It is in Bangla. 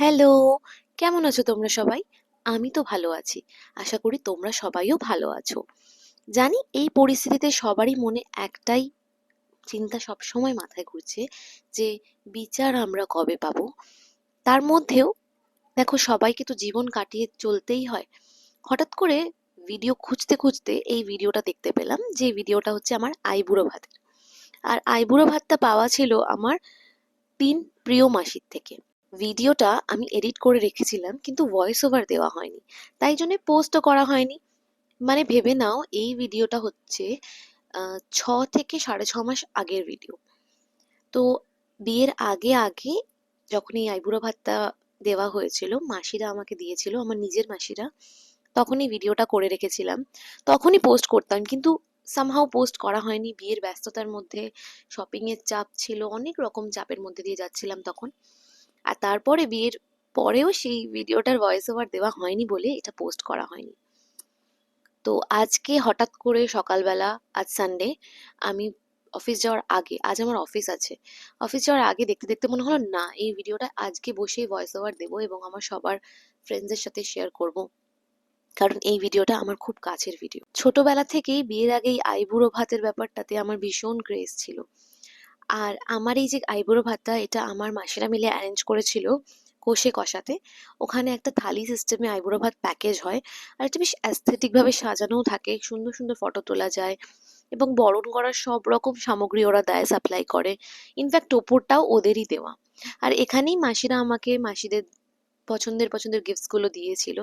হ্যালো! কেমন আছো তোমরা সবাই? আমি তো ভালো আছি। আশা করি তোমরা সবাইও ভালো আছো। জানি এই পরিস্থিতিতে সবারই মনে একটাই চিন্তা সবসময় মাথায় ঘুরছে যে বিচার আমরা কবে পাবো? তার মধ্যেও দেখো সবাইকে তো জীবন কাটিয়ে চলতেই হয়। হঠাৎ করে ভিডিও খুঁজতে খুঁজতে এই ভিডিওটা দেখতে পেলাম যে ভিডিওটা হচ্ছে আমার আইবুড়ো ভাতের। আর আইবুড়ো ভাতটা পাওয়া ছিল আমার ৩ প্রিয় মাসির থেকে। ভিডিওটা আমি এডিট করে রেখেছিলাম কিন্তু ভয়েস ওভার দেওয়া হয়নি, তাই জন্য পোস্টও করা হয়নি। মানে ভেবে নাও এই ভিডিওটা হচ্ছে 6 থেকে 6.5 মাস আগের ভিডিও। তো বিয়ের আগে আগে যখন এই আইবুড়ো ভাতটা দেওয়া হয়েছিল, মাসিরা আমাকে দিয়েছিল, আমার নিজের মাসিরা, তখনই ভিডিওটা করে রেখেছিলাম। তখনই পোস্ট করতাম কিন্তু সামহাও পোস্ট করা হয়নি। বিয়ের ব্যস্ততার মধ্যে শপিং এর চাপ ছিল, অনেক রকম চাপের মধ্যে দিয়ে যাচ্ছিলাম তখন। আর তারপরে বিয়ের পরেও সেই ভিডিওটার ভয়েস ওভার দেওয়া হয়নি বলে এটা পোস্ট করা হয়নি। তো আজকে হঠাৎ করে সকালবেলা, আজ সানডে, আমি অফিস যাওয়ার আগে, আজ আমার অফিস আছে, অফিস যাওয়ার আগে দেখতে দেখতে মনে হলো না এই ভিডিওটা আজকে বসেই ভয়েস ওভার দেবো এবং আমার সবার ফ্রেন্ডসদের সাথে শেয়ার করব। কারণ এই ভিডিওটা আমার খুব কাছের ভিডিও। ছোটবেলা থেকেই বিয়ের আগে এই আইবুড়ো ভাতের ব্যাপারটাতে আমার ভীষণ ক্রেজ ছিল। আর আমার এই যে আইবুড়ো ভাতটা, এটা আমার মাসিরা মিলে অ্যারেঞ্জ করেছিল কোষে কষাতে। ওখানে একটা থালি সিস্টেমে আইবুড়ো ভাত প্যাকেজ হয়। আর এটা বেশ অ্যাস্থেটিক ভাবে সাজানোও থাকে, সুন্দর সুন্দর ফটো তোলা যায় এবং বরণ করার সব রকম সামগ্রী ওরা দেয়, সাপ্লাই করে। ইনফ্যাক্ট ওপরটাও ওদেরই দেওয়া। আর এখানেই মাসিরা আমাকে মাসিদের পছন্দের পছন্দের গিফটস গুলো দিয়েছিল।